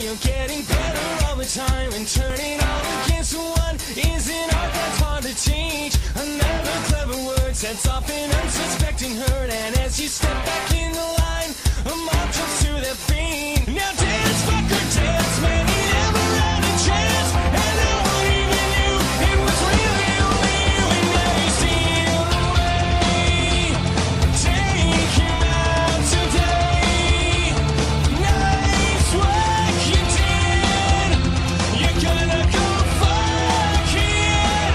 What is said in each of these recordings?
you're getting better all the time, and turning all against one is an art that's hard to teach. Another clever word sets off an unsuspecting hurt, and as you step back in the line, a mob jumps to their feet. Now dance, fucker, dance, man, you never had a chance, and no one even knew it was really only you. And now you steal away, take him out today. Nice work you did, you're gonna go fuck it,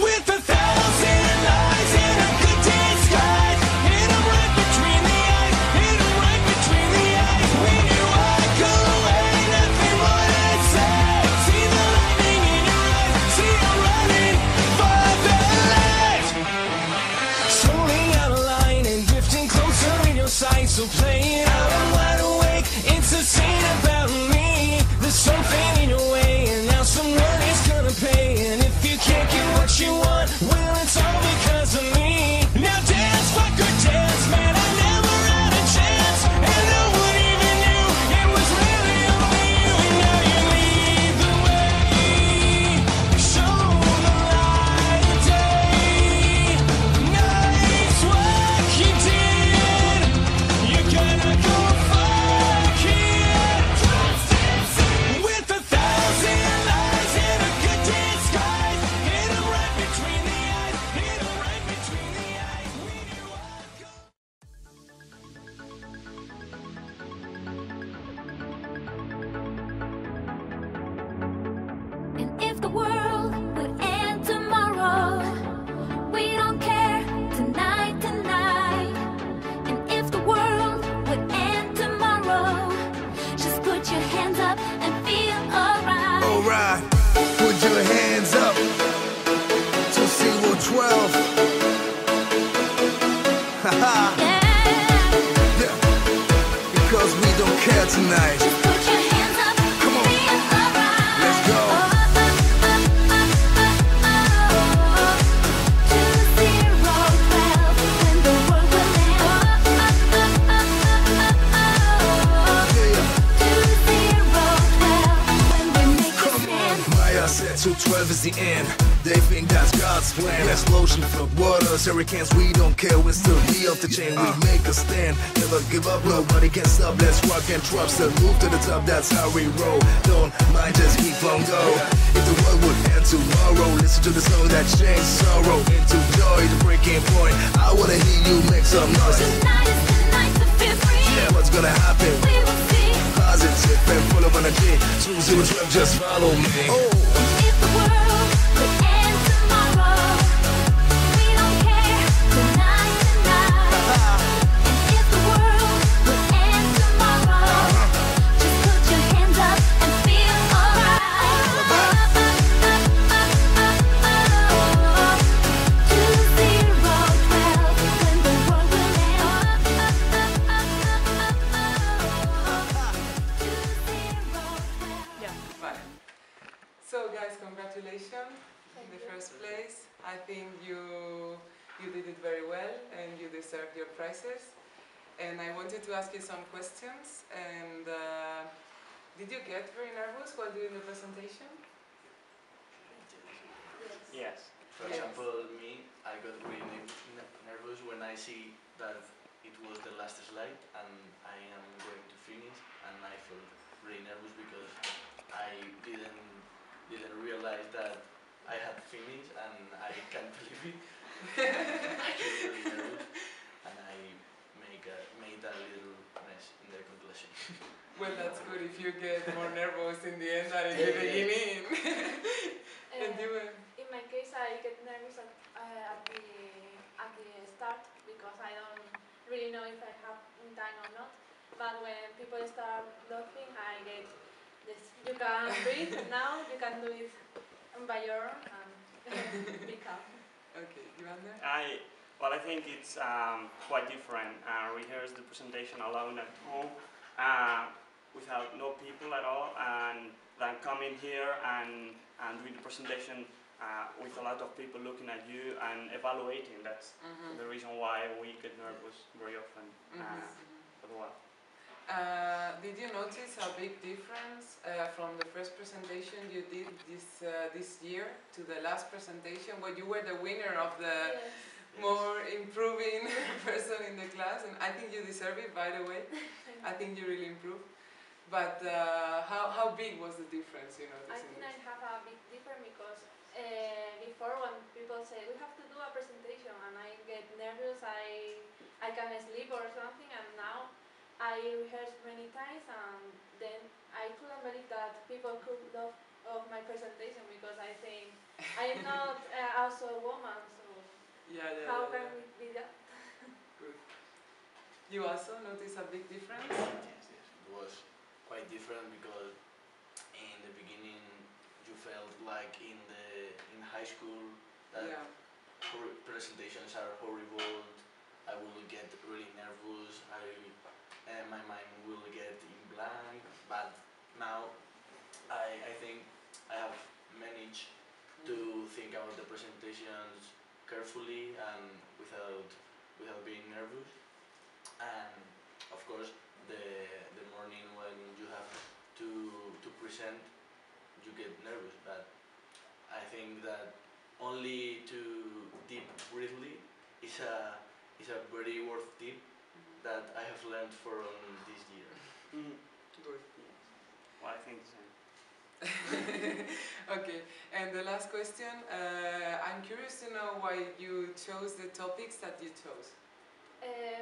with 1,000 lies and a good disguise. Hit 'em right between the eyes, hit 'em right between the eyes. When you walk away, nothing more to say. See the lightning in your eyes, see you running for the light. Strolling out of line and drifting closer in your sight, so play it out, I'm wide awake. It's a scene about me. There's something in your way, and now someone is gonna pay. And if you can't get what you want, well, it's all because of me. Now dance, fucker, dance, man, I never had a chance, and no one even knew it was really only you. And now you lead the way, show the light of day. Nice work you did, you're gonna go fuck it, with 1,000 lies and a good disguise. Hit 'em right between the eyes, hit 'em right between the eyes. When you walk away. And if the world would end tomorrow, we don't care, tonight, tonight. And if the world would end tomorrow, just put your hands up and feel alright. Alright, put your hands up to Zero12. Haha, Yeah, yeah, because we don't care tonight. just put your hands up and Come on. feel alright. Let's go. To 012, when the world will end. Yeah. To 012, when we make a stand. Maya said 212 is the end. They think that's God's plan. Explosion, flood waters, hurricanes, we don't care. We're still the off the chain, we make a stand. Never give up, nobody can stop. Let's rock and drop, still move to the top, that's how we roll. Don't mind, just keep on go. If the world would end tomorrow, listen to the song that changed sorrow into joy, the breaking point. I wanna hear you make some noise. Tonight is the night to feel free. Yeah, what's gonna happen? We will see. Positive and full of energy. 202, just follow me. If the world would end tomorrow, we don't care, tonight, tonight. And if the world would end tomorrow, just put your hands up and feel alright. To 012, when the world will end. To 012. Vale. So guys, congratulations in the first place. I think you did it very well and you deserve your prizes. And I wanted to ask you some questions. And did you get very nervous while doing the presentation? Yes. For example, me, I got really nervous when I see that it was the last slide and I am going to finish, and I felt really nervous because I didn't realize that I had finished, and I can't believe it. I feel really nervous, and I made a little mess in the conclusion. Well, that's good if you get more nervous in the end than in the beginning. And you were... In my case, I get nervous at the start because I don't really know if I have time or not. But when people start laughing, I get this. You can breathe now. You can do it by your own and be calm. Okay, you want that? Well, I think it's quite different. Rehearse the presentation alone at home without no people at all, and then coming here and doing the presentation with a lot of people looking at you and evaluating. That's the reason why we get nervous very often as well. did you notice a big difference from the first presentation you did this year to the last presentation, when you were the winner of the Yes. more improving person in the class? And I think you deserve it, by the way. I think you really improved. But how big was the difference, you know? I think I have a big difference because before, when people say we have to do a presentation and I get nervous, I can sleep or something, and now I rehearsed many times, and then I couldn't believe that people could love of my presentation, because I think I'm not also a woman, so how can we be that? Good. You also notice a big difference? Yes, it was quite different because in the beginning you felt like in high school that presentations are horrible. I will get really nervous. My mind will get in blank. But now I think I have managed to think about the presentations carefully and without being nervous. And of course, the morning when you have to present, you get nervous. But I think that only to deep breathly is a very worth tip that I have learned from this year. Good. Well, I think the same. Okay, and the last question, I'm curious to know why you chose the topics that you chose.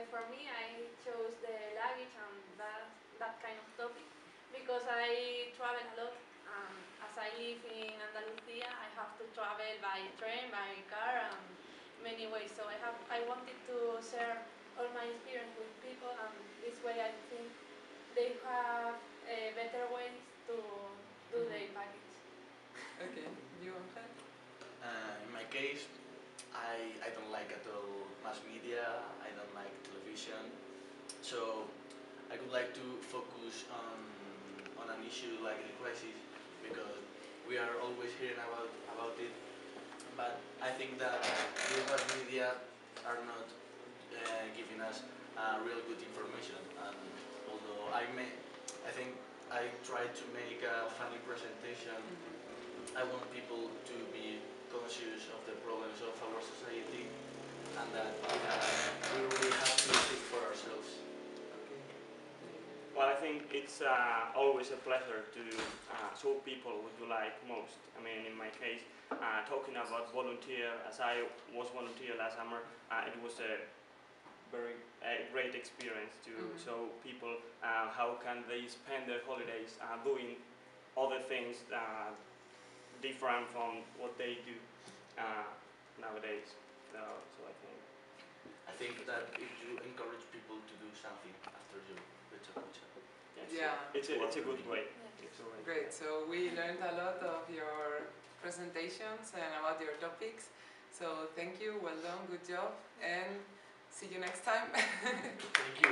For me, I chose the luggage and that kind of topic because I travel a lot. As I live in Andalusia, I have to travel by train, by car, and many ways. So I wanted to share all my experience with people, and this way I think they have better ways to do their package. Okay, you, Angel? In my case, I don't like at all mass media, I don't like television, so I would like to focus on an issue like the crisis, because we are always hearing about it, but I think that the mass media are not giving us real good information, and although I think I try to make a funny presentation, I want people to be conscious of the problems of our society, and that we really have to think for ourselves. Well, I think it's always a pleasure to show people what you like most. I mean, in my case, talking about volunteer, as I was volunteer last summer, it was a very great experience to show people how can they spend their holidays doing other things different from what they do nowadays. So I think that if you encourage people to do something after your it's a good way. Great, so we learned a lot of your presentations and about your topics. So thank you, well done, good job, and see you next time. Thank you.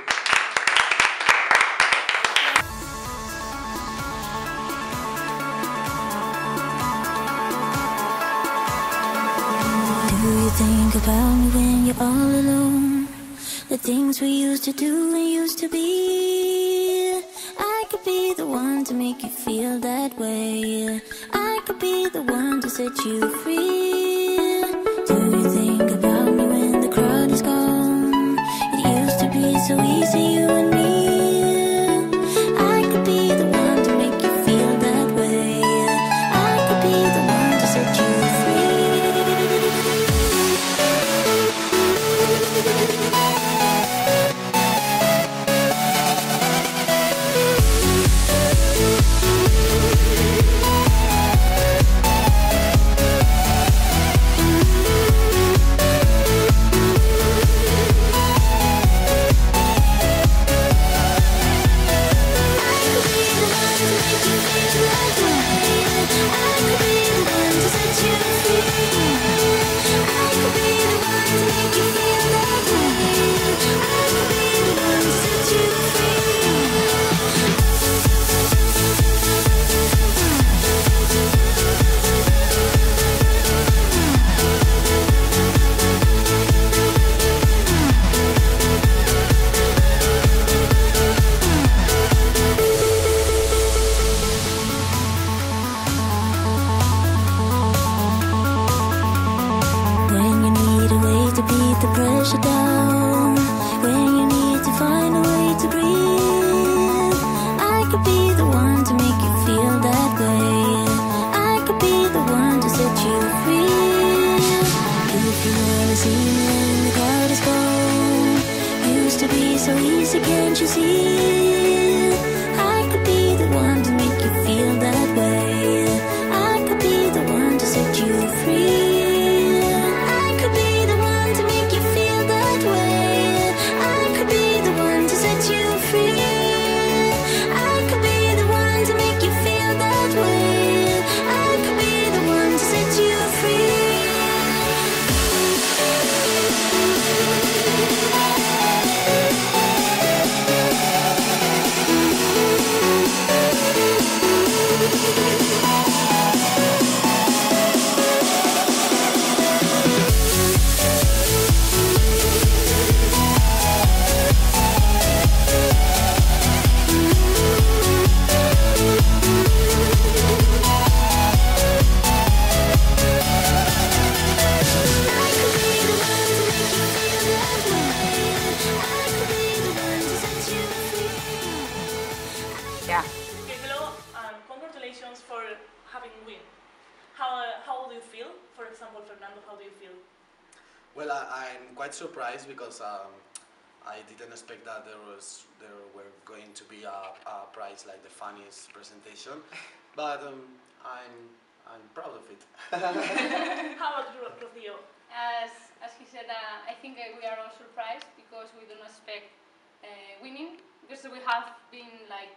Do you think about me when you're all alone? The things we used to do and used to be. I could be the one to make you feel that way. I could be the one to set you free. Do you think about me when the crowd is gone? It used to be so easy, you and me. I could be the one to make you feel that way. I could be the one to set you free. say, can't you see? I could be the one to make you feel that way. I could be the one to set you free. I could be the one to make you feel that way. I could be the one to set you free. I could be the one to make you feel that way. I could be the one to set you free. Yeah. Okay, hello, and congratulations for having win. How do you feel? For example, Fernando, how do you feel? Well, I'm quite surprised because I didn't expect that there were going to be a prize like the funniest presentation, but I'm proud of it. How about Rocío? As he said, I think we are all surprised because we don't expect winning, because we have been like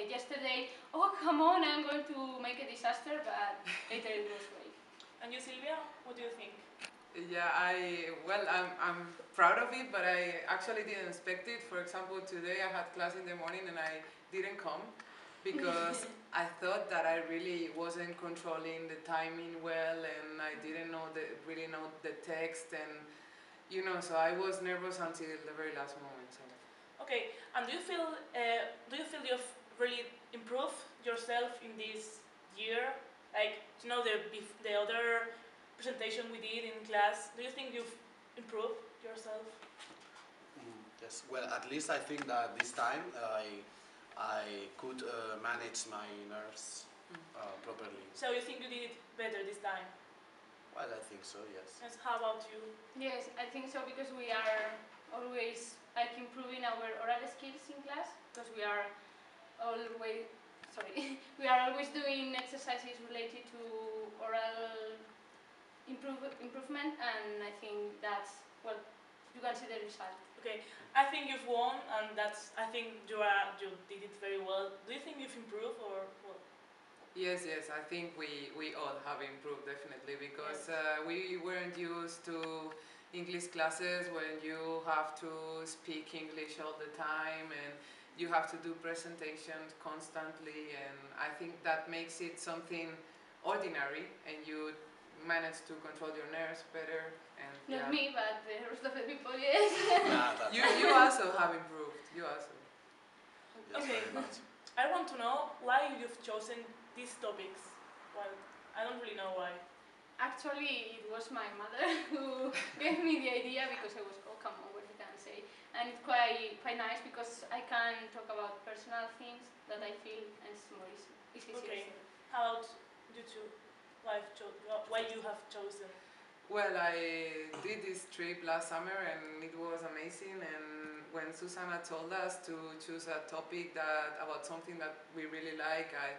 yesterday, oh come on, I'm going to make a disaster, but later it was great. And you, Silvia, what do you think? Yeah, I'm proud of it, but I actually didn't expect it. For example, today I had class in the morning and I didn't come because I thought that I really wasn't controlling the timing well, and I didn't really know the text, and so I was nervous until the very last moment. So. Okay, and do you feel you've really improved yourself in this year? Like, the other presentation we did in class, do you think you've improved yourself? Yes, well, at least I think that this time I could manage my nerves properly. So you think you did it better this time? Well, I think so, yes. Yes, how about you? Yes, I think so, because we are always like improving our oral skills in class, because we are always doing exercises related to oral improvement, and I think that's, well, you can see the result. Okay, I think you've won, and I think you did it very well. Do you think you've improved, or what? Yes, I think we all have improved definitely, because we weren't used to English classes when you have to speak English all the time and you have to do presentations constantly, and I think that makes it something ordinary, and you manage to control your nerves better. And Not me, but the rest of the people, yes. You also have improved. You also. Yes, Okay. very much. I want to know why you've chosen these topics. Well, I don't really know why. Actually, it was my mother who gave me the idea, because I was, oh come on, what you can say. And it's quite nice, because I can talk about personal things that I feel, and it's more easy. Okay. How about you two? Why you have chosen? Well, I did this trip last summer and it was amazing, and when Susanna told us to choose a topic about something that we really like, I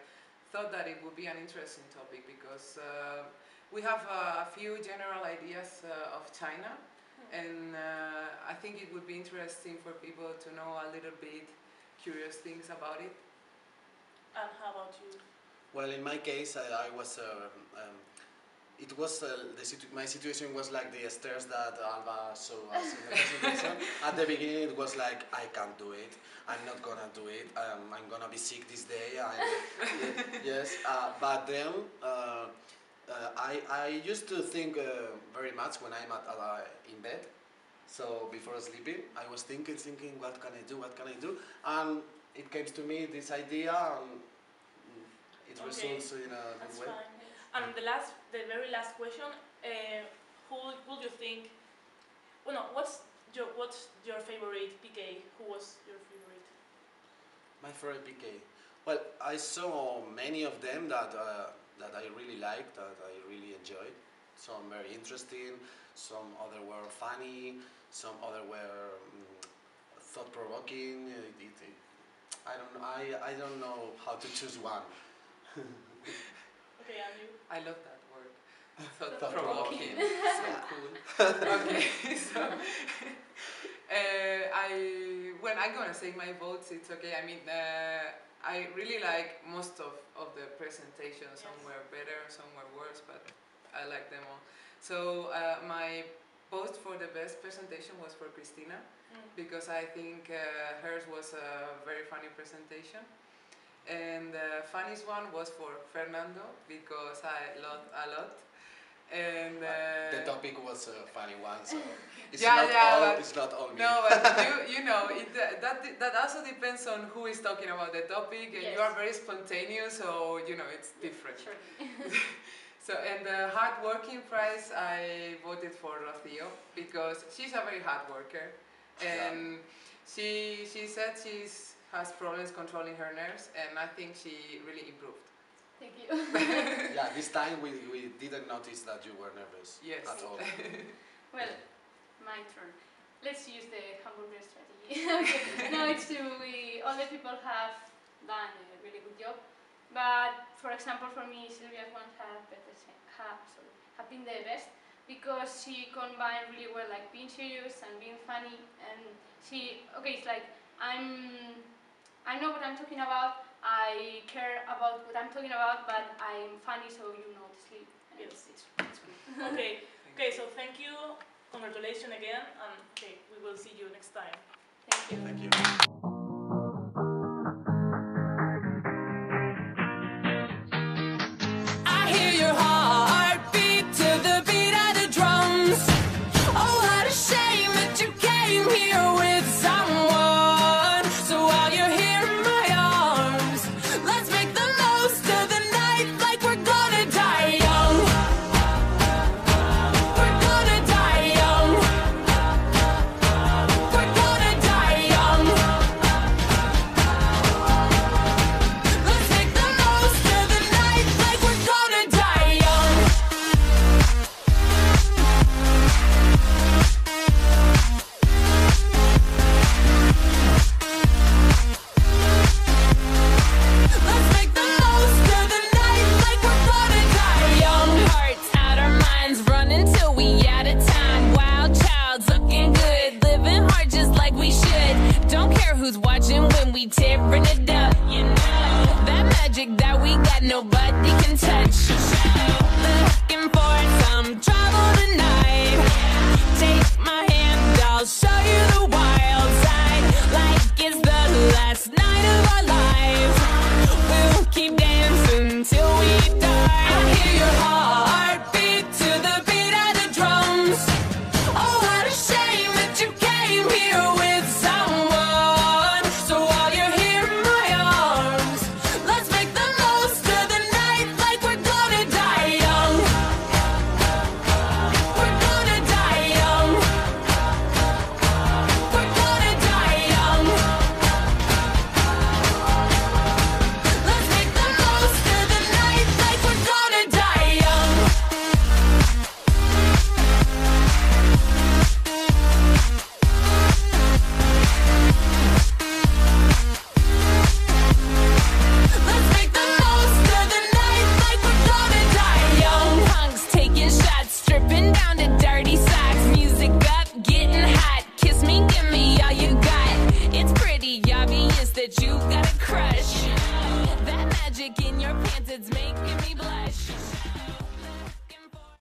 thought that it would be an interesting topic, because we have a few general ideas of China, and I think it would be interesting for people to know a little bit curious things about it. And how about you? Well, in my case, I was. It was my situation was like the stairs that Alba showed us in the presentation. At the beginning, it was like, I can't do it. I'm not gonna do it. I'm gonna be sick this day. Yes, but then I used to think very much when I'm in bed. So before sleeping, I was thinking, what can I do? What can I do? And it came to me this idea, and it results in a good way. Fine. And the very last question, who would you think? Well, no, what's your favorite PK? Who was your favorite? My favorite PK. Well, I saw many of them that I really liked, that I really enjoyed. Some very interesting, some other were funny, some other were thought-provoking. I don't know how to choose one. Okay, and you? I love that word. Thought-provoking. So cool. Okay, so when I'm gonna say my votes, it's okay. I mean, I really like most of the presentations. Some were better, some were worse, but I like them all. So my vote for the best presentation was for Christina, because I think hers was a very funny presentation. And the funniest one was for Fernando, because I laughed a lot. And the topic was a funny one, so it's not all me. No, but you know, that also depends on who is talking about the topic, and you are very spontaneous, so you know it's different. Sure. So, and the hard-working prize, I voted for Rocío, because she's a very hard worker, and she said she has problems controlling her nerves, and I think she really improved. Thank you. Yeah, this time we didn't notice that you were nervous at all. Well, my turn. Let's use the hamburger strategy. Okay. No, it's true. All the people have done a really good job. But, for example, for me, Sylvia's ones have been the best, because she combined really well, like being serious and being funny. And it's like I know what I'm talking about. I care about what I'm talking about, but I'm funny, so you know to sleep. Yes, it's good. Okay, so thank you, congratulations again, and okay, we will see you next time. Thank you. Thank you. I hear your heartbeat to the beat of the drums. Oh, what a shame that you came here with someone. So while you're here in my arms, let's make the most of the night like we're gonna die young. We're gonna die young. We're gonna die young. Let's make the most of the night like we're gonna die young. Let's make the most of the night like we're gonna die young. Hearts out our minds, running till we out of time. Wild child's looking good, living hard just like we should. Don't care who's watching when we tearing it up. You know that magic that we got, nobody can touch. Looking for some trouble tonight. Take my hand, I'll show you the wild side. Like